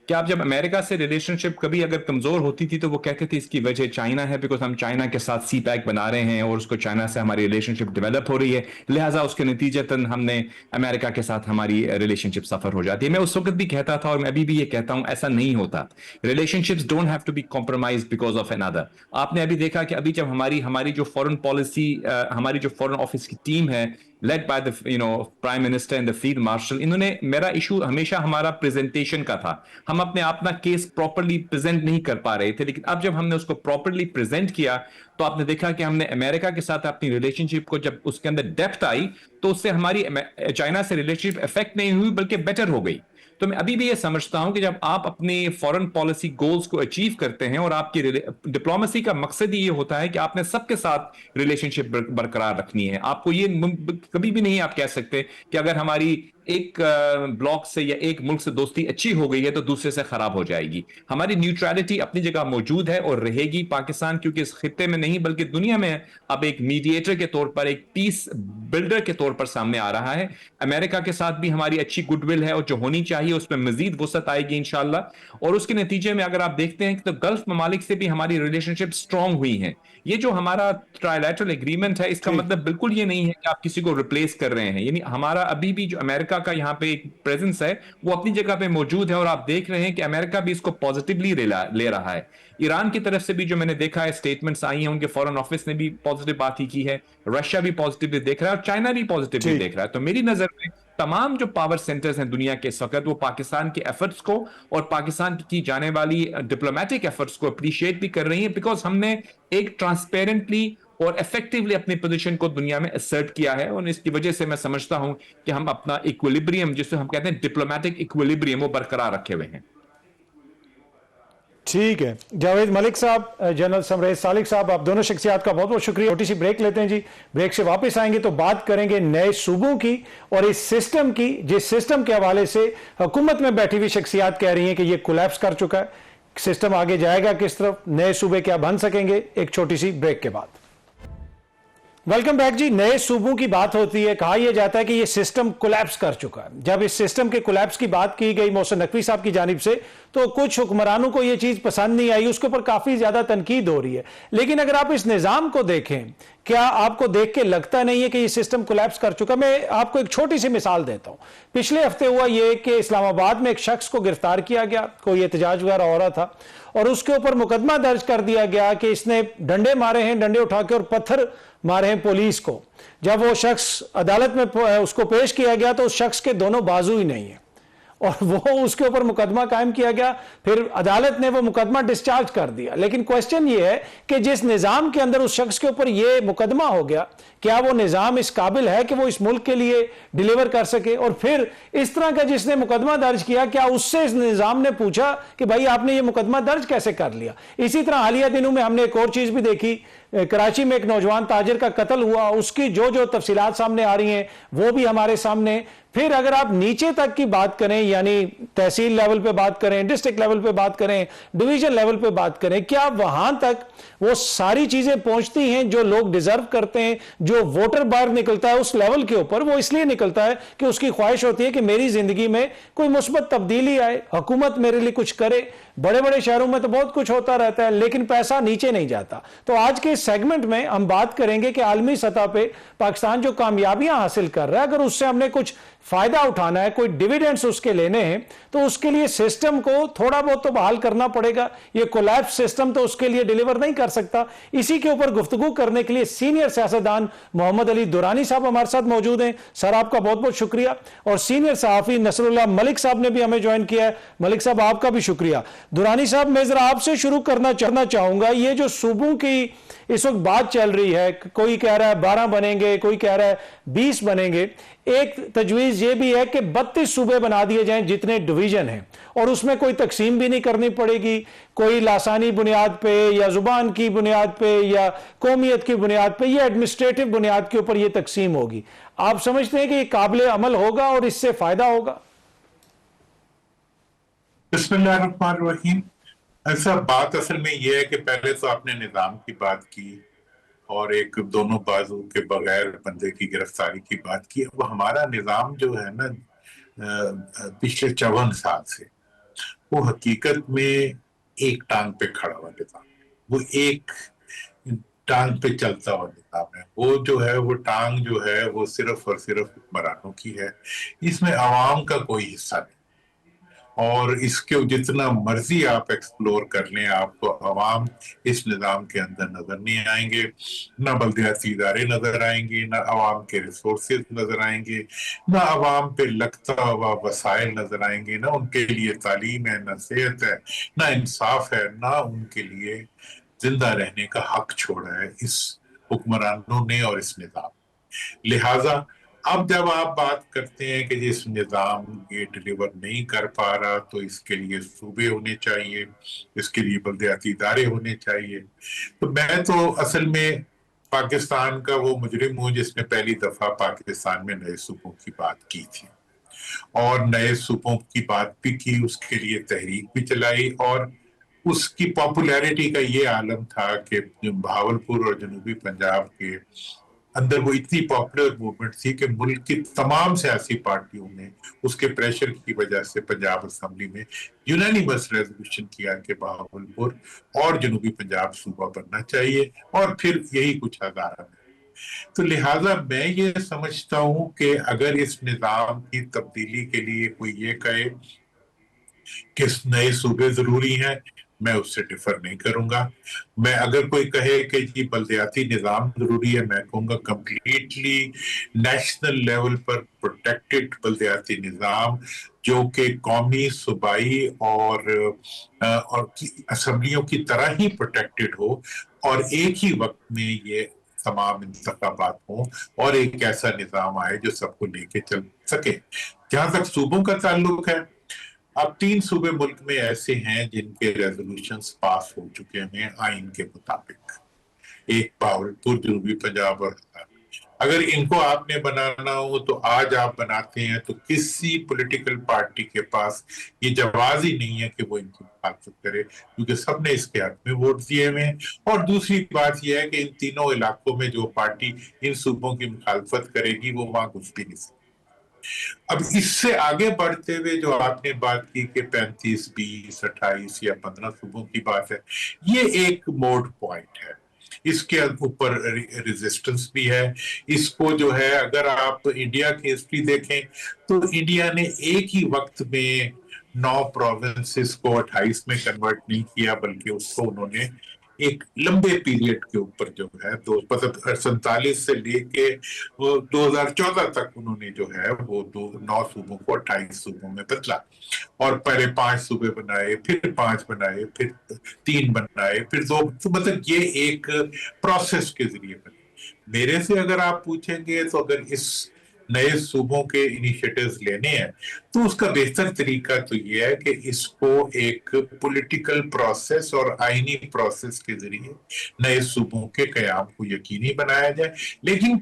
کہ آپ جب امریکہ سے ریلیشن شپ کبھی اگر کمزور ہوتی تھی تو وہ کہتے تھے اس کی وجہ چائنا ہے، بیکاز ہم چائنا کے ساتھ سی پیک بنا رہے ہیں اور اس کو چائنا سے ہماری ریلیشن شپ ڈیولپ ہو رہی ہے، لہٰذا اس کے نتیجتاً ہم نے امریکہ کے ساتھ ہماری ریلیشن شپ سفر ہو جاتی ہے. میں اس وقت بھی کہتا تھا اور میں ابھی بھی یہ کہتا ہوں ایسا نہیں ہوتا. Relationships don't have to be compromise because of another. آپ نے ابھی دیکھا کہ ابھی جب ہماری جو فورن پالیسی، ہماری جو فورن آفس کی ٹیم ہے led by the prime minister and the field marshal، انہوں نے، میرا ایشو ہمیشہ ہمارا پریزنٹیشن کا تھا. ہم اپنے اپنا کیس پراپرلی پریزنٹ نہیں کر پا رہے تھے، لیکن اب جب ہم نے اس کو پراپرلی پریزنٹ کیا تو آپ نے دیکھا کہ ہم نے امریکہ کے ساتھ اپنی ریلیشن شپ کو جب اس کے اندر ڈیپتھ آئی تو اس سے ہماری چائنا سے ریلیشن شپ افیکٹ نہیں ہوئی بلکہ بیٹر ہو گئی. تو میں ابھی بھی یہ سمجھتا ہوں کہ جب آپ اپنے فورن پالیسی گولز کو اچیو کرتے ہیں اور آپ کی ڈپلومیسی کا مقصد ہی یہ ہوتا ہے کہ آپ نے سب کے ساتھ ریلیشن شپ برقرار رکھنی ہے. آپ کو یہ کبھی بھی نہیں آپ کہہ سکتے کہ اگر ہماری ایک بلاک سے یا ایک ملک سے دوستی اچھی ہو گئی ہے تو دوسرے سے خراب ہو جائے گی. ہماری نیوٹرلٹی اپنی جگہ موجود ہے اور رہے گی. پاکستان کیونکہ اس خطے میں نہیں بلکہ دنیا میں اب ایک میڈیٹر کے طور پر، ایک پیس بلڈر کے طور پر سامنے آ رہا ہے. امریکہ کے ساتھ بھی ہماری اچھی گڈ ول ہے اور جو ہونی چاہیے اس میں مزید وسعت آئے گی انشاءاللہ. اور اس کے نتیجے میں اگر آپ دیکھتے ہیں کہ تو گلف ممالک سے بھی ہماری ریلیشن شپ اسٹرانگ ہوئی ہیں. یہ جو ہمارا ٹرائلیٹرل ایگریمنٹ ہے اس کا مطلب بالکل یہ نہیں ہے کہ آپ کسی کو ریپلیس کر رہے ہیں. یعنی ہمارا ابھی بھی جو امریکہ کا یہاں پہ ایک پریزنس ہے وہ اپنی جگہ پہ موجود ہے اور آپ دیکھ رہے ہیں کہ امریکہ بھی اس کو پازیٹیولی لے رہا ہے. ایران کی طرف سے بھی جو میں نے دیکھا ہے سٹیٹمنٹس آئی ہیں، ان کے فورن آفس نے بھی پازیٹیو بات ہی کی ہے، رشیا بھی پازیٹیولی دیکھ رہا ہے اور چائنا بھی پازیٹیولی دیکھ رہا ہے. تو میری نظر میں تمام جو پاور سینٹرز ہیں دنیا کے اس وقت وہ پاکستان کے ایفرٹس کو اور پاکستان کی جانے والی ڈپلومیٹک ایفرٹس کو اپریشیٹ بھی کر رہی ہیں، بیکاز ہم نے ایک ٹرانسپیرنٹلی اور ایفیکٹولی اپنی پوزیشن کو دنیا میں اسرٹ کیا ہے. اور اس کی وجہ سے میں سمجھتا ہوں کہ ہم اپنا ایکویلیبریم، جسے ہم کہتے ہیں ڈپلومیٹک ایکویلیبریم، وہ برقرار رکھے ہوئے ہیں. ٹھیک ہے جاوید ملک صاحب، جنرل سمریز سالک صاحب، آپ دونوں شخصیات کا بہت بہت شکریہ. چھوٹی سی بریک لیتے ہیں جی، بریک سے واپس آئیں گے تو بات کریں گے نئے صوبوں کی اور اس سسٹم کی، جس سسٹم کے حوالے سے حکومت میں بیٹھی ہوئی شخصیات کہہ رہی ہیں کہ یہ کولیپس کر چکا ہے. سسٹم آگے جائے گا کس طرف، نئے صوبے کیا بن سکیں گے؟ ایک چھوٹی سی بریک کے بعد. ویلکم بیک جی. نئے صوبوں کی بات ہوتی ہے، کہا یہ جاتا ہے کہ یہ سسٹم کولیپس کر چکا ہے. جب اس سسٹم کے کولیپس کی بات کی گئی محسن نقوی صاحب کی جانب سے تو کچھ حکمرانوں کو یہ چیز پسند نہیں آئی، اس کے اوپر کافی زیادہ تنقید ہو رہی ہے. لیکن اگر آپ اس نظام کو دیکھیں، کیا آپ کو دیکھ کے لگتا نہیں ہے کہ یہ سسٹم کولیپس کر چکا؟ میں آپ کو ایک چھوٹی سی مثال دیتا ہوں. پچھلے ہفتے ہوا یہ کہ اسلام آباد میں ایک شخص کو گرفتار کیا گیا، کوئی احتجاج وغیرہ ہو رہا تھا، اور اس کے اوپر مقدمہ درج کر دیا گیا کہ اس نے ڈنڈے مارے ہیں، ڈنڈے اٹھا کے، اور پتھر مارے ہیں پولیس کو. جب وہ شخص عدالت میں اس کو پیش کیا گیا تو اس شخص کے دونوں بازو ہی نہیں ہیں اور وہ اس کے اوپر مقدمہ قائم کیا گیا. پھر عدالت نے وہ مقدمہ ڈسچارج کر دیا. لیکن کوسچن یہ ہے کہ جس نظام کے اندر اس شخص کے اوپر یہ مقدمہ ہو گیا، کیا وہ نظام اس قابل ہے کہ وہ اس ملک کے لیے ڈیلیور کر سکے؟ اور پھر اس طرح کا جس نے مقدمہ درج کیا، کیا اس سے اس نظام نے پوچھا کہ بھائی آپ نے یہ مقدمہ درج کیسے کر لیا؟ اسی طرح حالیہ دنوں میں ہم نے ایک اور چیز بھی دیکھی، کراچی میں ایک نوجوان تاجر کا قتل ہوا، اس کی جو تفصیلات سامنے آ رہی ہیں وہ بھی ہمارے سامنے. پھر اگر آپ نیچے تک کی بات کریں، یعنی تحصیل لیول پہ بات کریں، ڈسٹرکٹ لیول پہ بات کریں، ڈویژن لیول پہ بات کریں، کیا وہاں تک وہ ساری چیزیں پہنچتی ہیں جو لوگ ڈیزرو کرتے ہیں؟ جو ووٹر باہر نکلتا ہے اس لیول کے اوپر، وہ اس لیے نکلتا ہے کہ اس کی خواہش ہوتی ہے کہ میری زندگی میں کوئی مثبت تبدیلی آئے، حکومت میرے لیے کچھ کرے. بڑے بڑے شہروں میں تو بہت کچھ ہوتا رہتا ہے لیکن پیسہ نیچے نہیں جاتا. تو آج کے اس سیگمنٹ میں ہم بات کریں گے کہ عالمی سطح پہ پاکستان جو کامیابیاں حاصل کر رہا ہے، اگر اس سے ہم نے کچھ فائدہ اٹھانا ہے، کوئی ڈیویڈنڈز اس کے لینے ہیں، تو اس کے لیے سسٹم کو تھوڑا بہت تو بحال کرنا پڑے گا. یہ کولیپس سسٹم تو اس کے لیے ڈیلیور نہیں کر سکتا. اسی کے اوپر گفتگو کرنے کے لیے سینئر سیاستدان محمد علی دورانی صاحب ہمارے ساتھ موجود ہیں. سر آپ کا بہت بہت شکریہ. اور سینئر صحافی نصر اللہ ملک صاحب نے بھی ہمیں جوائن کیا ہے. ملک صاحب آپ کا بھی شکریہ. دورانی صاحب میں ذرا آپ سے شروع کرنا چاہوں گا. یہ جو صوبوں کی اس وقت بات چل رہی ہے، کوئی کہہ رہا ہے 12 بنیں گے، کوئی کہہ رہا ہے 20 بنیں گے. ایک تجویز یہ بھی ہے کہ 32 صوبے بنا دیے جائیں جتنے ڈویژن ہیں، اور اس میں کوئی تقسیم بھی نہیں کرنی پڑے گی، کوئی لاسانی بنیاد پہ یا زبان کی بنیاد پہ یا قومیت کی بنیاد پہ یا ایڈمنسٹریٹو بنیاد کے اوپر یہ تقسیم ہوگی. آپ سمجھتے ہیں کہ یہ قابل عمل ہوگا اور اس سے فائدہ ہوگا؟ بسم اللہ الرحمن الرحیم. ऐसा बात असल में ये है कि पहले तो आपने निजाम की बात की और एक दोनों बाजू के बगैर बंदे की गिरफ्तारी की बात की। अब हमारा निजाम जो है ना पिछले 54 साल से वो हकीकत में एक टांग पे खड़ा हुआ निजाम, वो एक टांग पे चलता हुआ निजाम है। वो जो है वो टांग जो है वो सिर्फ और सिर्फ हुक्मरानों की है, इसमें आवाम का कोई हिस्सा नहीं। और इसके जितना मर्जी आप एक्सप्लोर कर लें, आपको अवाम इस निज़ाम के अंदर नजर नहीं आएंगे, ना बल्दियाती इदारे नजर आएंगे, ना अवाम के रिसोर्सेज नजर आएंगे, ना अवाम पे लगता हुआ वसाइल नजर आएंगे, ना उनके लिए तालीम है, ना सेहत है, ना इंसाफ है, ना उनके लिए जिंदा रहने का हक छोड़ा है इस हुक्मरानों ने और इस निज़ाम। लिहाजा अब जब आप बात करते हैं कि जिस निज़ाम ये डिलीवर नहीं कर पा रहा तो इसके लिए सूबे होने चाहिए, इसके लिए बल्दियाती इदारे होने चाहिए, तो मैं तो असल में पाकिस्तान का वो मुजरिम हूँ जिसने पहली दफा पाकिस्तान में नए सूबों की बात की थी और नए सूबों की बात भी की, उसके लिए तहरीक भी चलाई और उसकी पॉपुलैरिटी का ये आलम था कि भावलपुर और जनूबी पंजाब के अंदर वो इतनी पॉपुलर मूवमेंट थी कि मुल्क की तमाम सियासी पार्टियों ने उसके प्रेशर की वजह से पंजाब असेंबली में यूनानिमस रेजोल्यूशन किया कि बहावलपुर और जनूबी पंजाब सूबा बनना चाहिए और फिर यही कुछ हजारा में। तो लिहाजा मैं ये समझता हूं कि अगर इस निज़ाम की तब्दीली के लिए कोई ये कहे कि नए सूबे जरूरी हैं, मैं उससे डिफर नहीं करूंगा। मैं अगर कोई कहे कि जी बल्दियाती निज़ाम जरूरी है, मैं कहूंगा कंप्लीटली नेशनल लेवल पर प्रोटेक्टेड बल्दियाती निज़ाम जो कि कौमी, सूबाई और असेंबलियों की तरह ही प्रोटेक्टेड हो और एक ही वक्त में ये तमाम इंतखाबात हों और एक ऐसा निज़ाम आए जो सबको लेके चल सके। जहां तक सूबों का ताल्लुक है, अब 3 सूबे मुल्क में ऐसे हैं जिनके रेजोल्यूशंस पास हो चुके हैं आइन के मुताबिक, एक बहावलपुर, जनूबी पंजाब और अगर इनको आपने बनाना हो तो आज आप बनाते हैं तो किसी पॉलिटिकल पार्टी के पास ये जवाज ही नहीं है कि वो इनकी मुखालफत करे, क्योंकि सबने इसके हक में वोट दिए हुए हैं। और दूसरी बात यह है कि इन तीनों इलाकों में जो पार्टी इन सूबों की मुखालफत करेगी वो वहां घुस भी नहीं सकती। अब इससे आगे बढ़ते हुए जो आपने बात की कि 35, 20, 28 या 15 सूबों की बात है, ये एक मोड पॉइंट है, इसके ऊपर रेजिस्टेंस भी है। इसको जो है अगर आप इंडिया की हिस्ट्री देखें तो इंडिया ने एक ही वक्त में 9 प्रोविंसेस को 28 में कन्वर्ट नहीं किया, बल्कि उसको उन्होंने एक लंबे पीरियड के ऊपर जो है 47 से लेके 2014 तक उन्होंने जो है वो 9 सूबों को 28 सूबों में बदला और पहले 5 सूबे बनाए, फिर 5 बनाए, फिर 3 बनाए, फिर 2, तो मतलब ये एक प्रोसेस के जरिए बने। मेरे से अगर आप पूछेंगे तो अगर इस नए सूबों के इनिशिएटिव्स लेने हैं तो उसका बेहतर तरीका तो ये है कि इसको एक पॉलिटिकल प्रोसेस और आईनी प्रोसेस के जरिए नए सूबों के कयाम को यकीनी बनाया जाए, लेकिन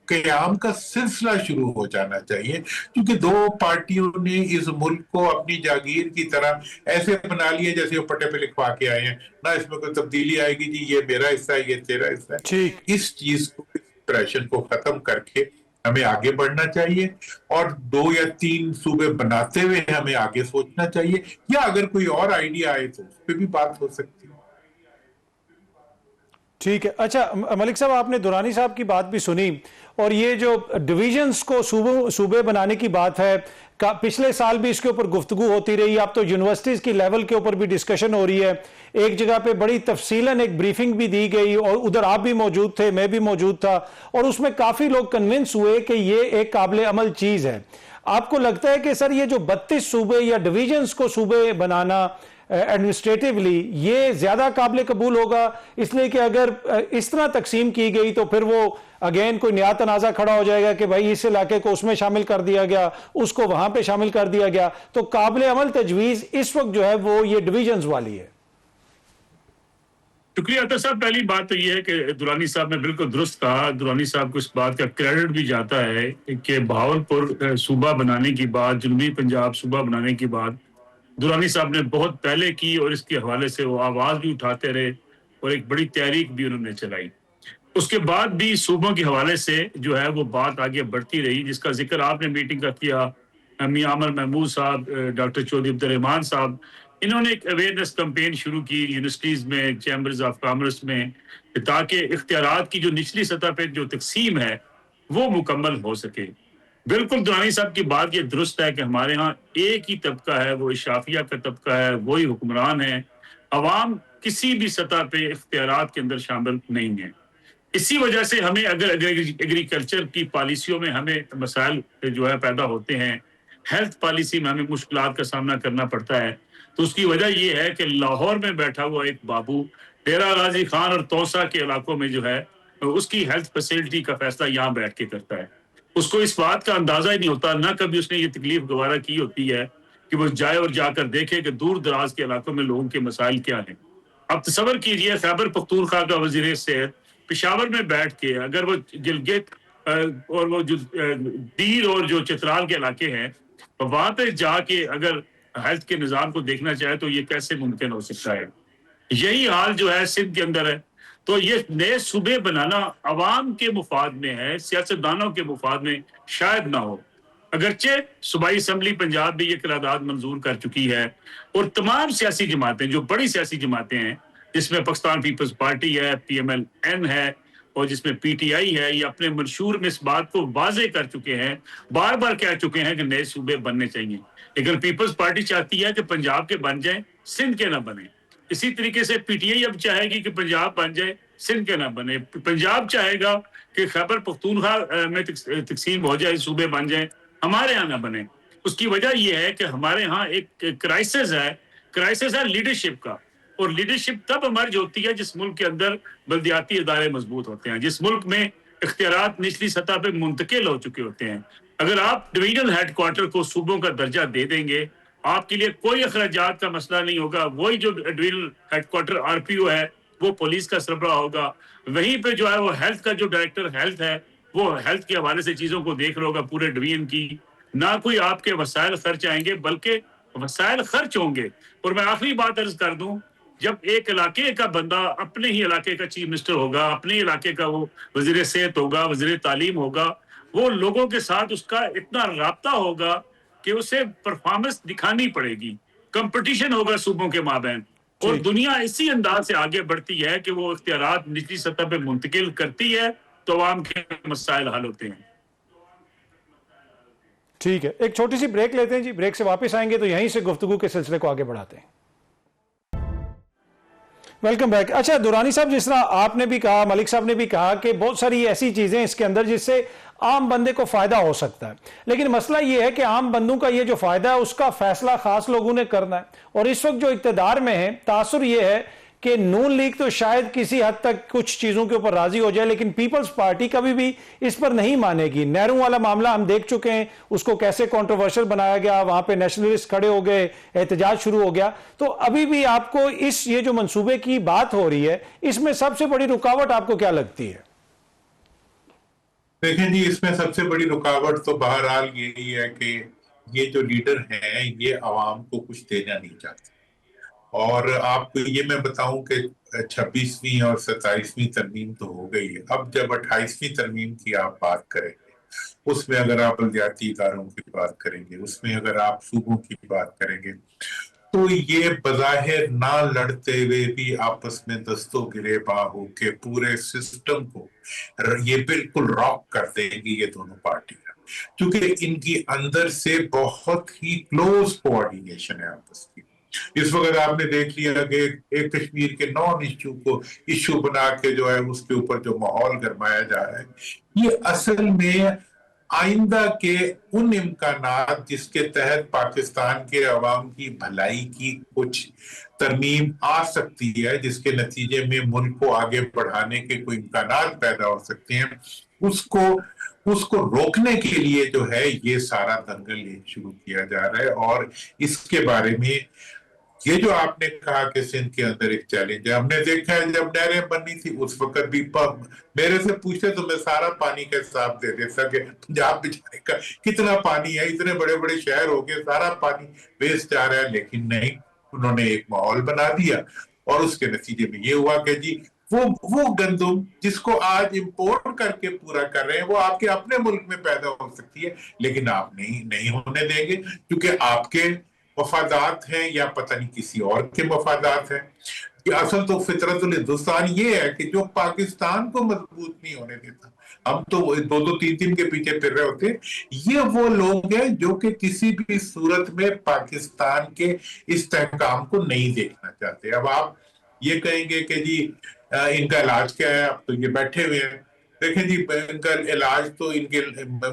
कयाम का सिलसिला शुरू हो जाना चाहिए, क्योंकि 2 पार्टियों ने इस मुल्क को अपनी जागीर की तरह ऐसे बना लिया जैसे वो पट्टे पे लिखवा के आए हैं, ना इसमें कोई तब्दीली आएगी, जी ये मेरा हिस्सा है, ये तेरा हिस्सा है। इस चीज को, प्रेशर को खत्म करके हमें आगे बढ़ना चाहिए और 2 या 3 सूबे बनाते हुए हमें आगे सोचना चाहिए, या अगर कोई और आइडिया आए तो उस पर भी बात हो सकती है। ठीक है। अच्छा मलिक साहब, आपने दुरानी साहब की बात भी सुनी और ये जो डिवीजन्स को सूबे बनाने की बात है, पिछले साल भी इसके ऊपर गुफ्तगू होती रही, अब तो यूनिवर्सिटीज की लेवल के ऊपर भी डिस्कशन हो रही है। एक जगह पे बड़ी तफसीलन एक ब्रीफिंग भी दी गई और उधर आप भी मौजूद थे, मैं भी मौजूद था, और उसमें काफी लोग कन्विंस हुए कि ये एक काबिल अमल चीज है। आपको लगता है कि सर ये जो 32 सूबे या डिवीजन्स को सूबे बनाना एडमिनिस्ट्रेटिवली ये ज्यादा काबिल कबूल होगा, इसलिए कि अगर इस तरह तकसीम की गई तो फिर वो अगेन कोई नया तनाजा खड़ा हो जाएगा कि भाई इस इलाके को उसमें शामिल कर दिया गया, उसको वहां पे शामिल कर दिया गया, तो काबिल अमल तजवीज इस वक्त जो है वो ये डिवीजन्स वाली है। शुक्रिया अतर साहब। पहली बात तो ये है कि दुरानी साहब ने बिल्कुल दुरुस्त कहा, दुरानी साहब को इस बात का क्रेडिट भी जाता है कि बहावलपुर सूबा बनाने की बात, जनूबी पंजाब सूबा बनाने की बात दुरानी साहब ने बहुत पहले की और इसके हवाले से वो आवाज भी उठाते रहे और एक बड़ी तहरीक भी उन्होंने चलाई। उसके बाद भी सूबों के हवाले से जो है वो बात आगे बढ़ती रही, जिसका जिक्र आपने मीटिंग का किया। मियां अमर महमूद साहब, डॉक्टर चौधरी अब्दुर्रहमान साहब, इन्होंने एक अवेयरनेस कैंपेन शुरू की यूनिवर्सिटीज में, चैम्बर्स ऑफ कॉमर्स में, ताकि इख्तियारात की जो निचली सतह पे जो तकसीम है वो मुकम्मल हो सके। बिल्कुल दुरानी साहब की बात ये दुरुस्त है कि हमारे यहाँ एक ही तबका है, वो इशाफिया का तबका है, वही हुक्मरान है। अवाम किसी भी सतह पे इख्तियारात के अंदर शामिल नहीं है। इसी वजह से हमें अगर एग्रीकल्चर की पॉलिसियों में हमें मसाइल जो है पैदा होते हैं, हेल्थ पॉलिसी में हमें मुश्किलात का सामना करना पड़ता है, तो उसकी वजह ये है कि लाहौर में बैठा हुआ एक बाबू डेरा गाजी खान और तौसा के इलाकों में जो है उसकी हेल्थ फैसिलिटी का फैसला यहाँ बैठ के करता है। उसको इस बात का अंदाजा ही नहीं होता, ना कभी उसने ये तकलीफ गवारा की होती है कि वो जाए और जाकर देखे कि दूर दराज के इलाकों में लोगों के मसाइल क्या हैं। अब तसव्वुर कीजिए, खैबर पख्तूनख्वा का वजीर सेहत पेशावर में बैठ के अगर वो गिलगित और वो जो दीर और जो चित्राल के इलाके हैं वहां पे जाके अगर हेल्थ के निज़ाम को देखना चाहे तो ये कैसे मुमकिन हो सकता है। यही हाल जो है सिंध के अंदर है। तो ये नए सूबे बनाना अवाम के मुफाद में है, सियासतदानों के मुफाद में शायद ना हो। अगरचे सूबाई असम्बली पंजाब भी ये करारदाद मंजूर कर चुकी है और तमाम सियासी जमातें, जो बड़ी सियासी जमातें हैं, जिसमें पाकिस्तान पीपल्स पार्टी है, PMLN है और जिसमें PTI है, ये अपने मंशूर में इस बात को वाजे कर चुके हैं, बार बार कह चुके हैं कि नए सूबे बनने चाहिए। लेकिन पीपल्स पार्टी चाहती है कि पंजाब के बन जाए, सिंध के ना बने। इसी तरीके से PTI अब चाहेगी कि पंजाब बन जाए, सिंध के ना बने। पंजाब चाहेगा कि खैबर पख्तूनख्वा में तकसीम हो जाए, सूबे बन जाए, हमारे यहाँ ना बने। उसकी वजह यह है कि हमारे यहाँ एक क्राइसिस है लीडरशिप का। और लीडरशिप तब इमर्ज होती है जिस मुल्क के अंदर बल्दियाती इदारे मजबूत होते हैं, जिस मुल्क में इख्तियारात निचली सतह पे मुंतकिल हो चुके होते हैं। अगर आप डिवीजनल हेडक्वार्टर को सूबों का दर्जा दे देंगे, आपके लिए कोई अखराजात का मसला नहीं होगा। वही जो डिवीजनल हेडक्वार्टर RPO है वो पुलिस का सरबराह होगा। वहीं पे जो है वो हेल्थ का जो डायरेक्टर हेल्थ है वो हेल्थ के हवाले से चीजों को देख रहा होगा पूरे डिवीजन की। ना कोई आपके वसाइल खर्च आएंगे बल्कि वसाइल खर्च होंगे। और मैं आखिरी बात अर्ज कर दूं, जब एक इलाके का बंदा अपने ही इलाके का चीफ मिनिस्टर होगा, अपने इलाके का वो वजीर सेहत होगा, वजीर तालीम होगा, वो लोगों के साथ उसका इतना राब्ता होगा कि उसे परफॉर्मेंस दिखानी पड़ेगी, कंपटीशन होगा सूबों के माबैन। और दुनिया इसी अंदाज से आगे बढ़ती है कि वो इख्तियारात निचली सतह पे मुंतकिल करती है तो आवाम के मसाइल हल होते हैं। ठीक है, एक छोटी सी ब्रेक लेते हैं जी, ब्रेक से वापस आएंगे तो यहीं से गुफ्तगू के सिलसिले को आगे बढ़ाते हैं। Welcome back. अच्छा दुरानी साहब, जिस तरह आपने भी कहा, मलिक साहब ने भी कहा कि बहुत सारी ऐसी चीजें इसके अंदर जिससे आम बंदे को फायदा हो सकता है, लेकिन मसला यह है कि आम बंदों का ये जो फायदा है उसका फैसला खास लोगों ने करना है। और इस वक्त जो इक्तदार में है, तासुर यह है कि नून लीग तो शायद किसी हद तक कुछ चीजों के ऊपर राजी हो जाए, लेकिन पीपल्स पार्टी कभी भी इस पर नहीं मानेगी। नेहरू वाला मामला हम देख चुके हैं, उसको कैसे कंट्रोवर्शियल बनाया गया, वहां पे नेशनलिस्ट खड़े हो गए, एहतजाज शुरू हो गया। तो अभी भी आपको ये जो मंसूबे की बात हो रही है, इसमें सबसे बड़ी रुकावट आपको क्या लगती है? देखें जी, इसमें सबसे बड़ी रुकावट तो बहरहाल यही है कि ये जो लीडर हैं ये आवाम को कुछ देना नहीं चाहते। और आपको ये मैं बताऊं कि 26वीं और 27वीं तरमीम तो हो गई है। अब जब 28वीं तरमीम की आप बात करेंगे, उसमें अगर आप बल्दियाती इदारों की बात करेंगे, उसमें अगर आप सूबों की बात करेंगे, तो ये बज़ाहिर ना लड़ते हुए भी आपस में दस्तो गिरेबां होके पूरे सिस्टम को ये बिल्कुल रॉक कर देंगी ये दोनों पार्टियां, क्योंकि इनकी अंदर से बहुत ही क्लोज कोऑर्डिनेशन है आपस की। इस वक्त आपने देख लिया कि एक कश्मीर के नॉन इश्यू को इश्यू बना के जो है उसके ऊपर जो माहौल गरमाया जा रहा है, ये असल में आइंदा के उन इम्कानात जिसके तहत पाकिस्तान के अवाम की भलाई की कुछ तरमीम आ सकती है, जिसके नतीजे में मुल्क को आगे बढ़ाने के कोई इम्कानात पैदा हो सकते हैं, उसको रोकने के लिए जो है ये सारा दंगल शुरू किया जा रहा है। और इसके बारे में یہ جو آپ نے کہا کہ سندھ کے اندر ایک چیلنج ہے، ہم نے دیکھا ہے جب نہریں بنی تھی اس وقت بھی میرے سے پوچھتے تو میں سارا پانی کا حساب دے دیتا کہ پنجاب بیچارے کا کتنا پانی ہے، اتنے بڑے بڑے شہر ہو گئے، سارا پانی ویسٹ جا رہا ہے. لیکن نہیں، انہوں نے ایک ماحول بنا دیا اور اس کے نتیجے میں یہ ہوا کہ جی وہ گندم جس کو آج امپورٹ کر کے پورا کر رہے ہیں وہ آپ کے اپنے ملک میں پیدا ہو سکتی ہے، لیکن آپ نہیں ہونے دیں گے کیونکہ آپ کے مفادات ہیں یا پتہ نہیں کسی اور کے مفادات ہیں. اصل تو فطرت الہندوستان یہ ہے کہ جو پاکستان کو مضبوط نہیں ہونے دیتا، ہم تو 2-3 کے پیچھے پھر رہے ہوتے. یہ وہ لوگ ہیں جو کہ کسی بھی صورت میں پاکستان کے استحکام کو نہیں دیکھنا چاہتے. اب آپ یہ کہیں گے کہ جی ان کا علاج کیا ہے، اب تو یہ بیٹھے ہوئے ہیں. دیکھیں جی ان کا علاج تو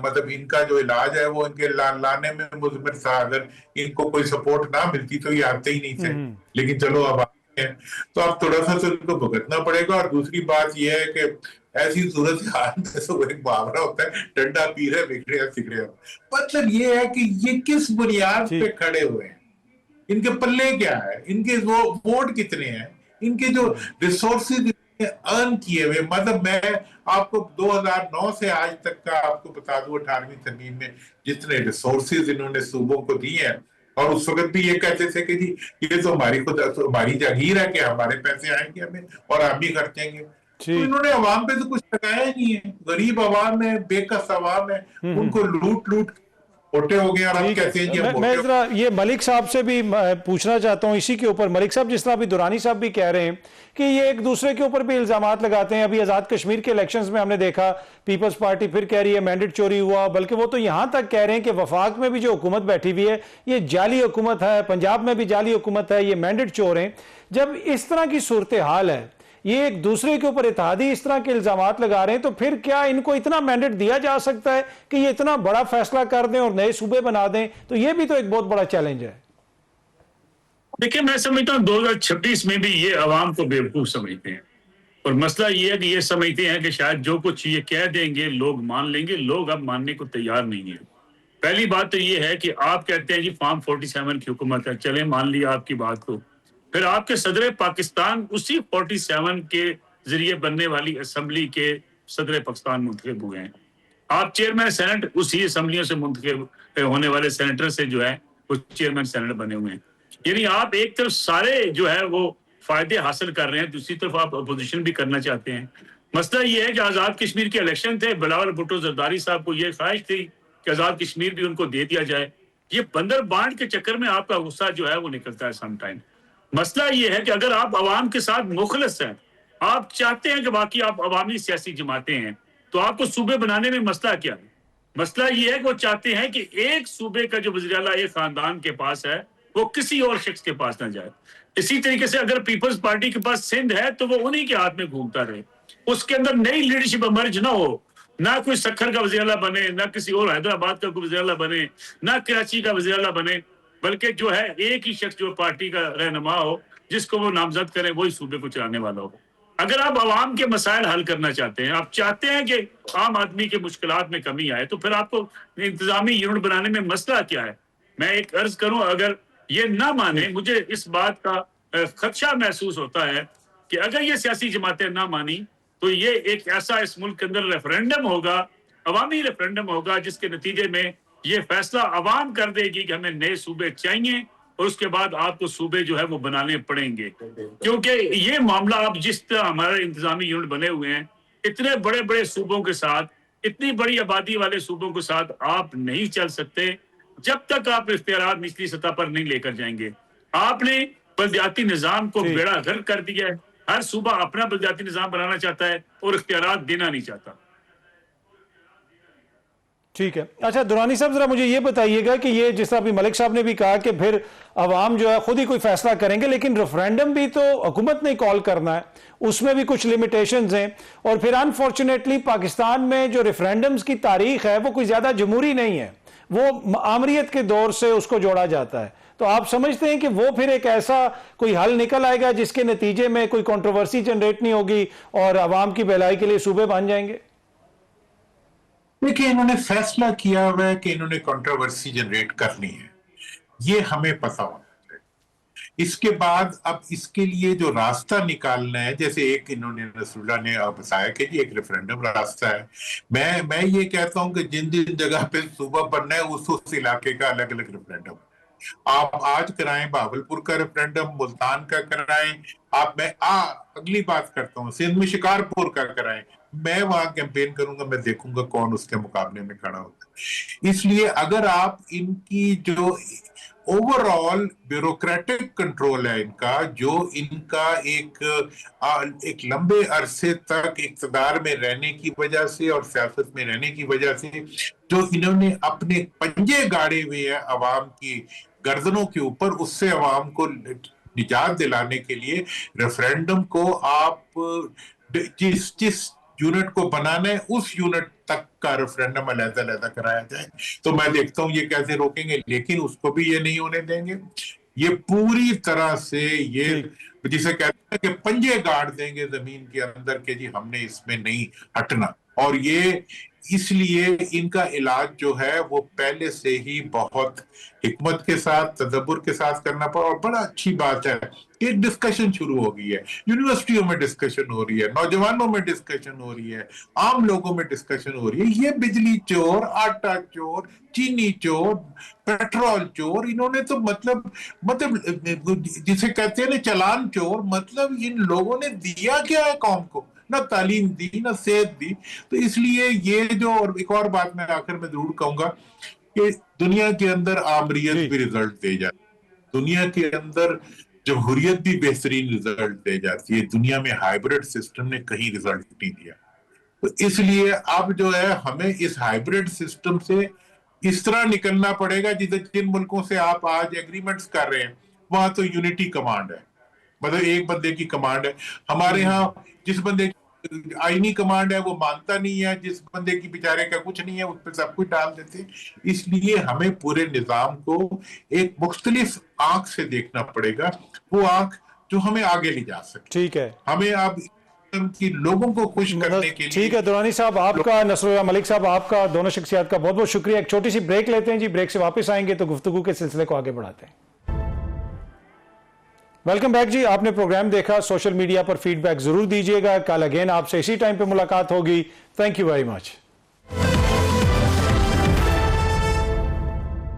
مطلب ان کا جو علاج ہے وہ ان کے لانے میں مضمر تھا. اگر ان کو کوئی سپورٹ نہ ملتی تو یہ آتے ہی نہیں تھے، لیکن چلو اب آتے ہیں تو اب تھوڑا سا تو ان کو بھگتنا پڑے گا. اور دوسری بات یہ ہے کہ ایسی صورت حال میں تو ایک محاورہ ہوتا ہے، ڈنڈا پی رہے بگڑے سگڑے. مطلب یہ ہے کہ یہ کس بنیاد پہ کھڑے ہوئے ہیں، ان کے پلے کیا ہے، ان کے ووٹ کتنے ہیں، ان کے جو ریسورسز ارن کیے ہوئے. مطلب میں آپ کو 2009 سے آج تک کا آپ کو بتا دوں 18ویں ترمیم میں جتنے ریسورسز انہوں نے صوبوں کو دی ہیں، اور اس وقت بھی یہ کہتے تھے کہ جی یہ تو ہماری جاگیر ہے کہ ہمارے پیسے آئیں گے ہمیں اور ہم بھی خرچیں گے. تو انہوں نے عوام پہ تو کچھ لگایا ہی نہیں ہے. غریب عوام ہے، بے کس عوام ہے، ان کو لوٹ موٹے ہو گئے. اور آپ کہتے ہیں جی میں ذرا یہ ملک صاحب سے بھی پوچھنا چاہتا ہوں اسی کے اوپر. ملک صاحب جس طرح بھی دورانی صاحب بھی کہہ رہے ہیں کہ یہ ایک دوسرے کے اوپر بھی الزامات لگاتے ہیں. ابھی آزاد کشمیر کے الیکشنز میں ہم نے دیکھا پیپلز پارٹی پھر کہہ رہی ہے مینڈیٹ چوری ہوا، بلکہ وہ تو یہاں تک کہہ رہے ہیں کہ وفاق میں بھی جو حکومت بیٹھی ہوئی ہے یہ جعلی حکومت ہے، پنجاب میں بھی جعلی حکومت ہے، یہ مینڈیٹ چور ہیں. جب اس طرح کی صورتحال ہے، یہ ایک دوسرے کے اوپر اتحادی اس طرح کے الزامات لگا رہے ہیں، تو پھر کیا ان کو اتنا مینڈیٹ دیا جا سکتا ہے کہ یہ اتنا بڑا فیصلہ کر دیں اور نئے صوبے بنا دیں؟ تو یہ بھی تو ایک بہت بڑا چیلنج ہے. دیکھیں میں سمجھتا ہوں 2026 میں بھی یہ عوام کو بیوقوف سمجھتے ہیں، اور مسئلہ یہ ہے کہ یہ سمجھتے ہیں کہ شاید جو کچھ یہ کہہ دیں گے لوگ مان لیں گے. لوگ اب ماننے کو تیار نہیں ہیں. پہلی بات تو یہ ہے کہ آپ کہتے ہیں جی فارم 47 کی حکومت ہے، چلیں مان لیا آپ کی بات کو. پھر آپ کے صدر پاکستان اسی 47 کے ذریعے بننے والی اسمبلی کے صدر پاکستان منتخب ہوئے ہیں. آپ چیئرمین سینٹ اسی اسمبلیوں سے منتخب ہونے والے سینیٹر سے جو ہے وہ چیئرمین سینٹ بنے ہوئے ہیں. یعنی آپ ایک طرف سارے جو ہے وہ فائدے حاصل کر رہے ہیں، دوسری طرف آپ اپوزیشن بھی کرنا چاہتے ہیں. مسئلہ یہ ہے کہ آزاد کشمیر کے الیکشن تھے، بلاول بھٹو زرداری صاحب کو یہ خواہش تھی کہ آزاد کشمیر بھی ان کو دے دیا جائے. یہ بندر بانٹ کے چکر میں آپ کا غصہ جو ہے وہ نکلتا ہے سم ٹائم. مسئلہ یہ ہے کہ اگر آپ عوام کے ساتھ مخلص ہیں، آپ چاہتے ہیں کہ باقی آپ عوامی سیاسی جماعتیں ہیں، تو آپ کو صوبے بنانے میں مسئلہ کیا ہے؟ مسئلہ یہ ہے کہ وہ چاہتے ہیں کہ ایک صوبے کا جو وزیر اعلیٰ ایک خاندان کے پاس ہے وہ کسی اور شخص کے پاس نہ جائے. اسی طریقے سے اگر پیپلز پارٹی کے پاس سندھ ہے تو وہ انہی کے ہاتھ میں گھومتا رہے، اس کے اندر نئی لیڈرشپ امرج نہ ہو. نہ کوئی سکھر کا وزیر اعلیٰ بنے، نہ کسی اور حیدرآباد کا کوئی وزیر اعلیٰ بنے، نہ کراچی کا وزیر اعلیٰ بنے، بلکہ جو ہے ایک ہی شخص جو پارٹی کا رہنما ہو جس کو وہ نامزد کرے وہی صوبے کو چلانے والا ہو. اگر آپ عوام کے مسائل حل کرنا چاہتے ہیں، آپ چاہتے ہیں کہ عام آدمی کے مشکلات میں کمی آئے، تو پھر آپ کو انتظامی یونٹ بنانے میں مسئلہ کیا ہے؟ میں ایک عرض کروں، اگر یہ نہ مانے، مجھے اس بات کا خدشہ محسوس ہوتا ہے کہ اگر یہ سیاسی جماعتیں نہ مانی تو یہ ایک ایسا اس ملک کے اندر ریفرینڈم ہوگا، عوامی ریفرینڈم ہوگا، جس کے نتیجے میں یہ فیصلہ عوام کر دے گی کہ ہمیں نئے صوبے چاہیے، اور اس کے بعد آپ کو صوبے جو ہے وہ بنانے پڑیں گے. کیونکہ یہ معاملہ اب جس طرح ہمارے انتظامی یونٹ بنے ہوئے ہیں، اتنے بڑے بڑے صوبوں کے ساتھ، اتنی بڑی آبادی والے صوبوں کے ساتھ آپ نہیں چل سکتے جب تک آپ اختیارات نچلی سطح پر نہیں لے کر جائیں گے. آپ نے بلدیاتی نظام کو بیڑا غرق کر دیا ہے. ہر صوبہ اپنا بلدیاتی نظام بنانا چاہتا ہے اور اختیارات دینا نہیں چاہتا. ٹھیک ہے. اچھا دورانی صاحب ذرا مجھے یہ بتائیے گا کہ یہ جس طرح ابھی ملک صاحب نے بھی کہا کہ پھر عوام جو ہے خود ہی کوئی فیصلہ کریں گے، لیکن ریفرینڈم بھی تو حکومت نے کال کرنا ہے، اس میں بھی کچھ لیمیٹیشنز ہیں، اور پھر انفارچونیٹلی پاکستان میں جو ریفرینڈمز کی تاریخ ہے وہ کوئی زیادہ جمہوری نہیں ہے، وہ آمریت کے دور سے اس کو جوڑا جاتا ہے. تو آپ سمجھتے ہیں کہ وہ پھر ایک ایسا کوئی حل نکل آئے گا جس کے نتیجے میں کوئی کنٹروورسی جنریٹ نہیں ہوگی اور عوام کی بھلائی کے لیے صوبے بن جائیں گے؟ دیکھیں انہوں نے فیصلہ کیا ہوا ہے کہ انہوں نے کنٹروورسی جنریٹ کرنی ہے، یہ ہمیں پتہ ہونا چاہیے. इसके बाद अब इसके लिए जो रास्ता निकालना है, जैसे एक इन्होंने नसरुल्लाह ने बताया कि जी एक रेफरेंडम रास्ता है, मैं ये कहता हूं कि जिन जिन जगह पे सूबा बनना है उस इलाके का अलग अलग रेफरेंडम आप आज कराएं, भावलपुर का रेफरेंडम मुल्तान का कराएं, मैं अगली बात करता हूँ सिंध में शिकारपुर का कराएं, मैं वहां कैंपेन करूंगा, मैं देखूंगा कौन उसके मुकाबले में खड़ा होता है। इसलिए अगर आप इनकी जो ओवरऑल ब्यूरोक्रेटिक कंट्रोल है इनका, जो इनका एक लंबे अरसे तक इक्तदार में रहने की वजह से और सियासत में रहने की वजह से जो इन्होंने अपने पंजे गाड़े हुए हैं अवाम की गर्दनों के ऊपर, उससे अवाम को निजात दिलाने के लिए रेफरेंडम को आप जिस यूनिट को बनाना है उस यूनिट तक का रेफरेंडम अलग-अलग कराया जाए, तो मैं देखता हूं ये कैसे रोकेंगे, लेकिन उसको भी ये नहीं होने देंगे। ये पूरी तरह से ये जिसे कहते हैं कि पंजे गाड़ देंगे जमीन के अंदर के जी हमने इसमें नहीं हटना, और ये इसलिए इनका इलाज जो है वो पहले से ही बहुत हिकमत के साथ तदब्बुर के साथ करना पड़ा। और बड़ा अच्छी बात है कि डिस्कशन शुरू हो गई है, यूनिवर्सिटियों में डिस्कशन हो रही है, नौजवानों में डिस्कशन हो रही है, आम लोगों में डिस्कशन हो रही है। ये बिजली चोर, आटा चोर, चीनी चोर, पेट्रोल चोर, इन्होंने तो मतलब जिसे कहते हैं ना चालान चोर, मतलब इन लोगों ने दिया क्या है कौम को, ना तालीम दी ना सेहत दी। तो इसलिए ये जो, और एक और बात मैं आखिर में जरूर कहूंगा कि दुनिया के अंदर आमरीत भी रिजल्ट दे जाती है, दुनिया के अंदर जमहूरियत भी बेहतरीन रिजल्ट दे जाती है, दुनिया में हाइब्रिड सिस्टम ने कहीं रिजल्ट नहीं दिया। तो इसलिए अब जो है हमें इस हाइब्रिड सिस्टम से इस तरह निकलना पड़ेगा, जिन मुल्कों से आप आज एग्रीमेंट्स कर रहे हैं वहां तो यूनिटी कमांड है, मतलब एक बंदे की कमांड है। हमारे यहाँ जिस बंदे की आईनी कमांड है वो मानता नहीं है, जिस बंदे की बेचारे का कुछ नहीं है उस पर सब कुछ डाल देते। इसलिए हमें पूरे निजाम को एक मुख्तलिफ आंख से देखना पड़ेगा, वो आंख जो हमें आगे ले जा सके। ठीक है, हमें अब कि लोगों को खुश करने के लिए। ठीक है दुरानी साहब, आपका, नसरुल्लाह मलिक साहब आपका, दोनों शख्सियात का बहुत बहुत शुक्रिया। एक छोटी सी ब्रेक लेते हैं जी, ब्रेक से वापस आएंगे तो गुफ्तगू के सिलसिले को आगे बढ़ाते हैं। वेलकम बैक जी, आपने प्रोग्राम देखा, सोशल मीडिया पर फीडबैक जरूर दीजिएगा। कल अगेन आपसे इसी टाइम पे मुलाकात होगी। Thank you very much.